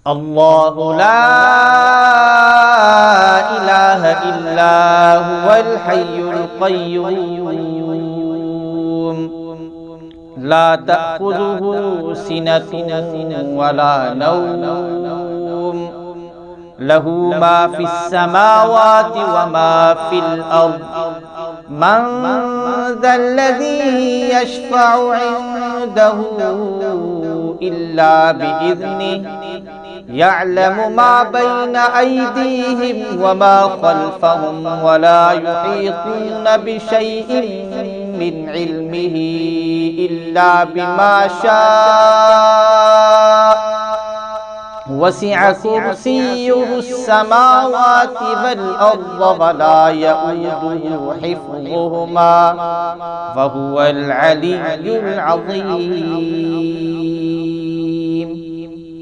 الله لا إله إلا هو الحي القيوم لا تأخذه سنة ولا نوم له ما في السماوات وما في الأرض من ذا الذي يشفع عنده إلا بإذنه يعلم ما بين أيديهم وما خلفهم ولا يحيطون بشيء من علمه إلا بما شاء وسع كرسيه السماوات والأرض ولا يؤوده حفظهما وهو العلي العظيم